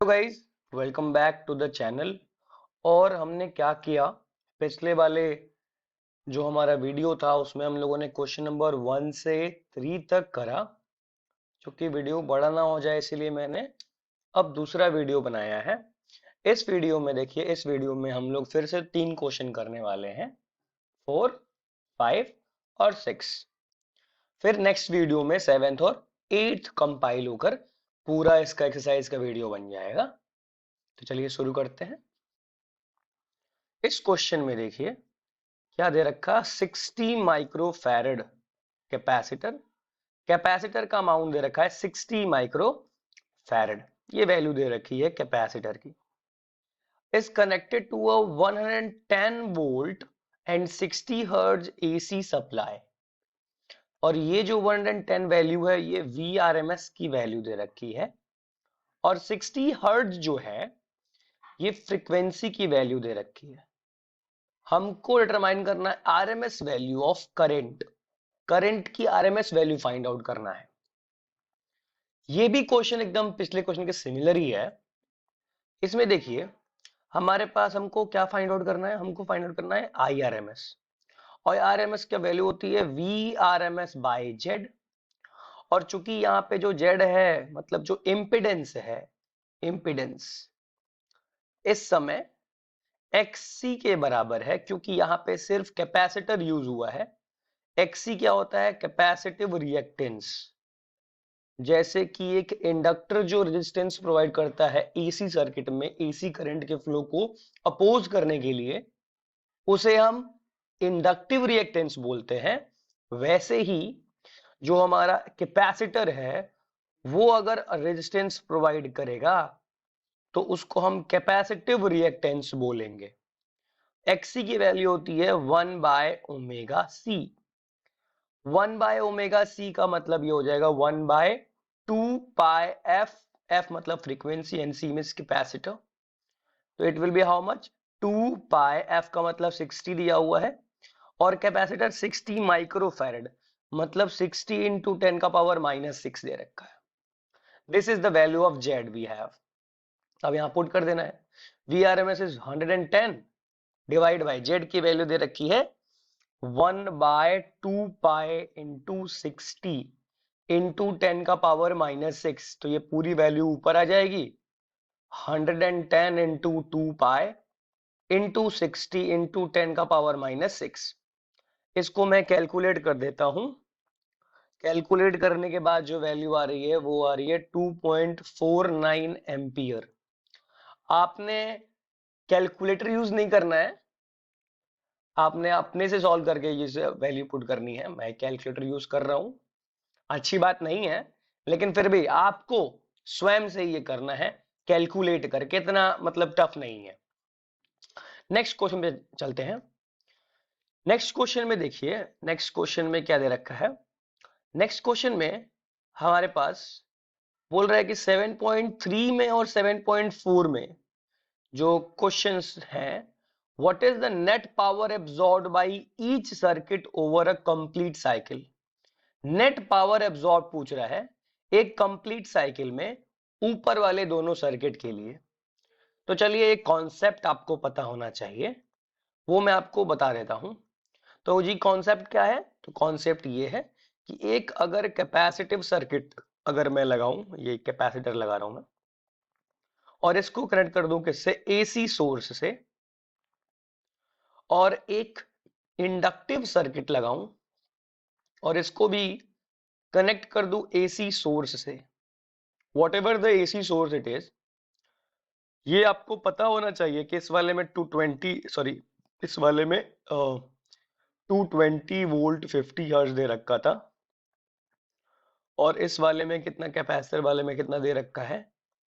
तो guys welcome back to the channel. और हमने क्या किया, पिछले वाले जो हमारा वीडियो था उसमें हम लोगों ने क्वेश्चन नंबर 1 से 3 तक करा। क्योंकि वीडियो बड़ा ना हो जाए इसीलिए मैंने अब दूसरा वीडियो बनाया है। इस वीडियो में देखिए, इस वीडियो में हम लोग फिर से 3 क्वेश्चन करने वाले हैं, 4, 5 और 6। फिर नेक्स्ट वीडियो में 7th और 8th कंपाइल होकर पूरा इसका एक्सरसाइज का वीडियो बन जाएगा। तो चलिए शुरू करते हैं। इस क्वेश्चन में देखिए क्या दे रखा, 60 माइक्रो फैरड कैपेसिटर। कैपेसिटर का अमाउंट दे रखा है 60 माइक्रो फैरड, ये वैल्यू दे रखी है कैपेसिटर की। Is connected to a 110 volt and 60 hertz AC supply. और ये जो 110 वैल्यू है ये VRMS की वैल्यू दे रखी है, और 60 हर्ट्ज जो है ये फ्रीक्वेंसी की वैल्यू दे रखी है। हमको डिटरमाइन करना है RMS value of current, current की आरएमएस वैल्यू फाइंड आउट करना है। ये भी क्वेश्चन एकदम पिछले क्वेश्चन के सिमिलर ही है। इसमें देखिए हमारे पास हमको क्या फाइंड आउट करना है, हमको फाइंड आउट करना है IRMS। और आरएमएस क्या वैल्यू होती है, VRMS बाय जेड। और चूंकि यहाँ पे जो जेड है मतलब जो इम्पिडेंस है, इम्पिडेंस इस समय XC के बराबर है, क्योंकि यहाँ पे सिर्फ कैपेसिटर यूज हुआ है। XC क्या होता है, कैपेसिटिव रिएक्टेंस। जैसे कि एक इंडक्टर जो रेजिस्टेंस प्रोवाइड करता है एसी सर्किट में एसी करंट के फ्लो को अपोज करने के लिए, उसे हम इंडक्टिव रिएक्टेंस बोलते हैं। वैसे ही जो हमारा कैपेसिटर है वो अगर रेजिस्टेंस प्रोवाइड करेगा तो उसको हम कैपेसिटिव रिएक्टेंस बोलेंगे। XC की वैल्यू होती है 1/ω/C। 1/ω/C का मतलब ये हो जाएगा 1/2πf। f मतलब frequency and C means capacitor. तो it will be how much, 2πf का मतलब 60 दिया हुआ है, और कैपेसिटर 60 माइक्रोफैरड मतलब 60 इंटू 10 का पावर -6 दे रखा है। This is the value of Z we have. अब यहां पुट कर देना है, VRMS is 110 divide by Z की वैल्यू दे रखी है 1/2π इंटू 60 इंटू 10 का पावर -6। तो ये पूरी वैल्यू ऊपर आ जाएगी, 110 इंटू 2π इंटू 60 इंटू 10 का पावर -6। इसको मैं कैलकुलेट कर देता हूं। कैलकुलेट करने के बाद जो वैल्यू आ रही है वो आ रही है 2.49 एम्पियर। आपने कैलकुलेटर यूज नहीं करना है, आपने अपने से सॉल्व करके ये वैल्यू पुट करनी है। मैं कैलकुलेटर यूज कर रहा हूं, अच्छी बात नहीं है, लेकिन फिर भी आपको स्वयं से ये करना है कैलकुलेट करके, इतना मतलब टफ नहीं है। नेक्स्ट क्वेश्चन पे चलते हैं। नेक्स्ट क्वेश्चन में देखिए, नेक्स्ट क्वेश्चन में क्या दे रखा है। नेक्स्ट क्वेश्चन में हमारे पास बोल रहा है कि 7.3 में और 7.4 में जो क्वेश्चंस हैं, what is the net power absorbed by each circuit over a complete cycle. Net power absorb पूछ रहा है एक कंप्लीट साइकिल में ऊपर वाले दोनों सर्किट के लिए। तो चलिए एक कॉन्सेप्ट आपको पता होना चाहिए, वो मैं आपको बता देता हूं। तो जी कॉन्सेप्ट क्या है, तो कॉन्सेप्ट ये है कि एक अगर कैपेसिटिव सर्किट अगर मैं लगाऊं, ये कैपेसिटर लगा रहा हूं मैं, और इसको कनेक्ट कर दूं किससे, एसी सोर्स से, और एक इंडक्टिव सर्किट लगाऊं और इसको भी कनेक्ट कर दूं एसी सोर्स से, what ever the AC source it is. ये आपको पता होना चाहिए कि इस वाले में 220 सॉरी इस वाले में 220 वोल्ट 50 हर्ट्ज दे रखा था, और इस वाले में कितना, कैपेसिटर वाले में कितना दे रखा है,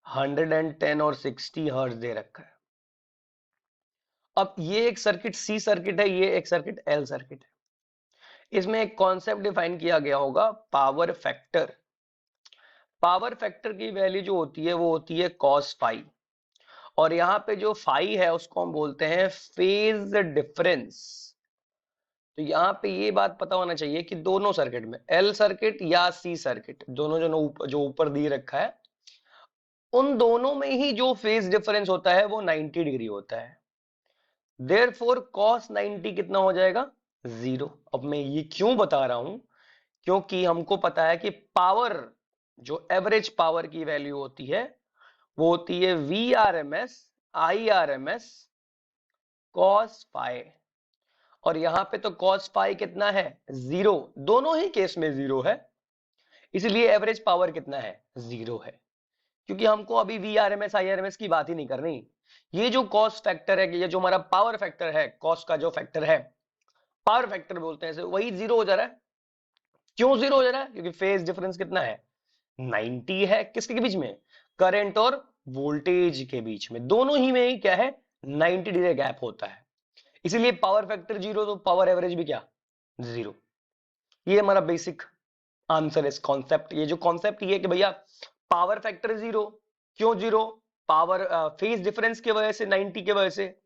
110 और 60 हर्ट्ज दे रखा है। अब ये एक सर्किट सी सर्किट है, ये एक सर्किट एल सर्किट है। इसमें एक कॉन्सेप्ट डिफाइन किया गया होगा, पावर फैक्टर। पावर फैक्टर की वैल्यू जो होती है वो होती है cos फाई, और यहाँ पे जो फाई है उसको हम बोलते हैं फेज डिफरेंस। तो यहाँ पे ये बात पता होना चाहिए कि दोनों सर्किट में, एल सर्किट या सी सर्किट, दोनों जो ऊपर दी रखा है, उन दोनों में ही जो फेज डिफरेंस होता है वो 90 डिग्री होता है। देयरफॉर cos 90 कितना हो जाएगा? 0। अब मैं ये क्यों बता रहा हूं? क्योंकि हमको पता है कि पावर, जो एवरेज पावर की वैल्यू होती है वो होती है VRMS IRMS cos phi, और यहां पे तो cos phi कितना है? 0। दोनों ही केस में 0 है, इसलिए एवरेज पावर कितना है? 0 है। क्योंकि हमको अभी VRMS IRMS की बात ही नहीं करनी। ये जो कॉस फैक्टर है, ये जो हमारा पावर फैक्टर है, कॉस का जो फैक्टर है, पावर फैक्टर बोलते हैं इसे, वही 0 हो जा रहा है। क्यों 0 हो जा रहा है? क्योंकि फेज डिफरेंस कितना है? 90 है। किसके बीच में? करंट और वोल्टेज के बीच में। दोनों ही में क्या है? 90 डिग्री गैप होता है, इसीलिए पावर फैक्टर 0 तो पावर एवरेज भी क्या? 0। ये हमारा बेसिक आंसर इस कॉन्सेप्ट। ये जो कॉन्सेप्ट ये है कि भैया पावर फैक्टर 0। क्यों 0? पावर फेज डिफरेंस की वजह से, 90 की वजह से,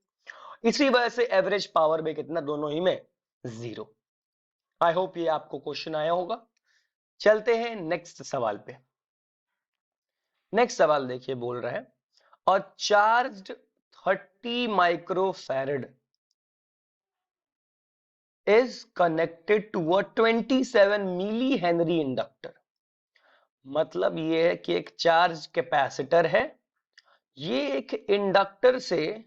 इसी वजह से एवरेज पावर में कितना? दोनों ही में 0। आई होप ये आपको क्वेश्चन आया होगा। चलते हैं नेक्स्ट सवाल पे। नेक्स्ट सवाल देखिए, बोल रहा है और charged 30 microfarad is connected to a 27 milli henry inductor. मतलब ये है कि एक चार्ज कैपेसिटर है, ये एक इंडक्टर से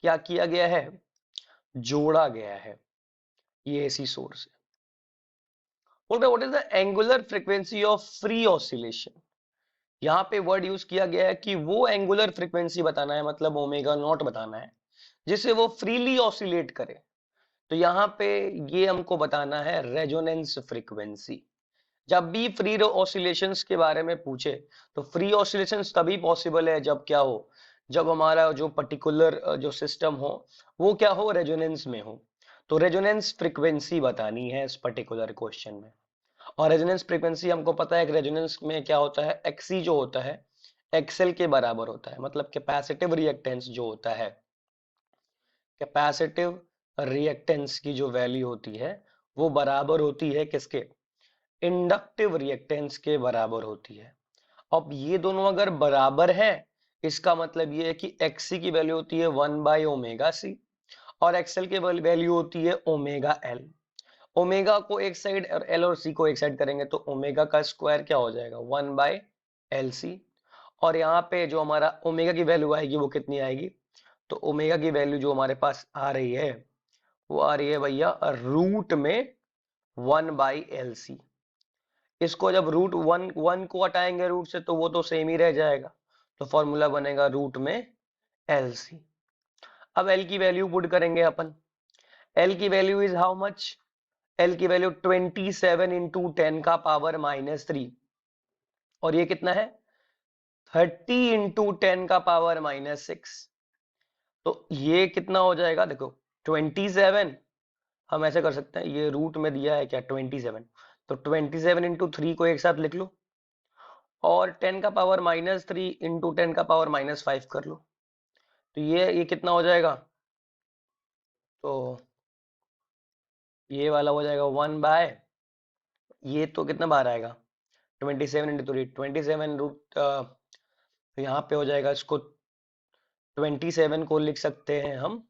क्या किया गया है? जोड़ा गया है, ये एसी सोर्स है। बोलते हैं what is the angular frequency of free oscillation. यहां पे वर्ड यूज किया गया है कि वो एंगुलर फ्रीक्वेंसी बताना है, मतलब ओमेगा नॉट बताना है, जिससे वो फ्रीली ऑसिलेट करे। तो यहां पे ये हमको बताना है रेजोनेंस फ्रीक्वेंसी। जब भी फ्री ऑसिलेशंस के बारे में पूछे तो फ्री ऑसिलेशंस तभी पॉसिबल है जब क्या हो? जब हमारा जो पर्टिकुलर जो सिस्टम हो वो क्या हो? रेजोनेंस में हो। तो रेजोनेंस फ्रीक्वेंसी बतानी है इस पर्टिकुलर क्वेश्चन में। और रेजोनेंस फ्रीक्वेंसी हमको पता है कि रेजोनेंस में क्या होता है? एक्सी जो होता है एक्सएल के बराबर होता है, मतलब कैपेसिटिव रिएक्टेंस जो होता है, कैपेसिटिव रिएक्टेंस की जो वैल्यू होती है वो बराबर होती है किसके? इंडक्टिव रिएक्टेंस के बराबर होती है। अब ये दोनों अगर बराबर है, इसका मतलब ये है कि एक्सी की वैल्यू होती है 1/ओमेगा सी और एक्सएल की वैल्यू होती है ओमेगा एल। ओमेगा को एक साइड और एल और सी को एक साइड करेंगे तो ओमेगा का स्क्वायर क्या हो जाएगा? 1/LC। और यहाँ पे जो हमारा ओमेगा की वैल्यू आएगी वो कितनी आएगी? तो ओमेगा की वैल्यू जो हमारे पास आ रही है वो आ रही है भैया रूट में 1/LC। इसको जब रूट वन वन को हटाएंगे रूट से तो वो तो सेम ही रह जाएगा, तो फॉर्मूला बनेगा रूट में LC। अब L की वैल्यू पुट करेंगे अपन। L की value is how much? L की वैल्यू 27 इंटू 10 का पावर -3, और ये कितना है? 30 इंटू 10 का पावर -6। तो ये कितना हो जाएगा? देखो 27, हम ऐसे कर सकते हैं, ये रूट में दिया है क्या? 27, तो 27 इंटू 3 को एक साथ लिख लो, और 10 का पावर -3 इंटू 10 का पावर -5 कर लो। तो ये कितना हो जाएगा? तो ये वाला हो जाएगा 1/, ये तो कितना बार आएगा? 27 इंटू 3, 27 रूट, तो यहाँ पे हो जाएगा, इसको 27 को लिख सकते हैं हम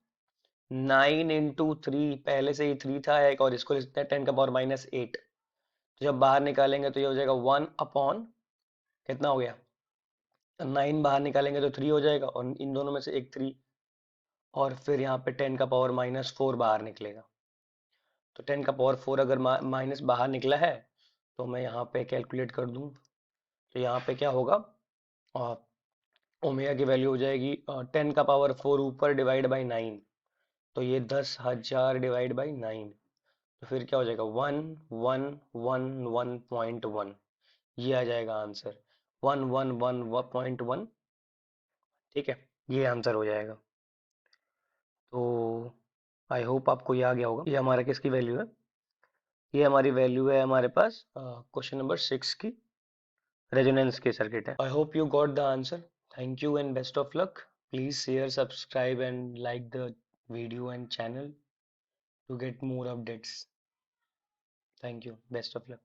9 इंटू 3, पहले से ही 3 था एक, और इसको लिख सकते हैं 10 का पावर -8। तो जब बाहर निकालेंगे तो ये हो जाएगा 1 अपॉन, कितना हो गया? 9 बाहर निकालेंगे तो 3 हो जाएगा, और इन दोनों में से एक 3, और फिर यहाँ पे 10 का पावर -4 बाहर निकलेगा। तो 10 का पावर 4 अगर माइनस बाहर निकला है तो मैं यहाँ पे कैलकुलेट कर दूं, तो यहाँ पे क्या होगा? ओमेगा की वैल्यू हो जाएगी 10 का पावर 4 ऊपर डिवाइड बाई 9, तो ये 10,000 डिवाइड बाई 9, तो फिर क्या हो जाएगा? 1111.1, ये आ जाएगा आंसर 1111.1। ठीक है, ये आंसर हो जाएगा। तो आई होप आपको ये आ गया होगा। ये हमारा किसकी वैल्यू है? ये हमारी वैल्यू है हमारे पास क्वेश्चन नंबर 6 की, रेजोनेंस की सर्किट है। I hope you got the answer. Thank you and best of luck. Please share, subscribe and like the video and channel to get more updates. Thank you. Best of luck.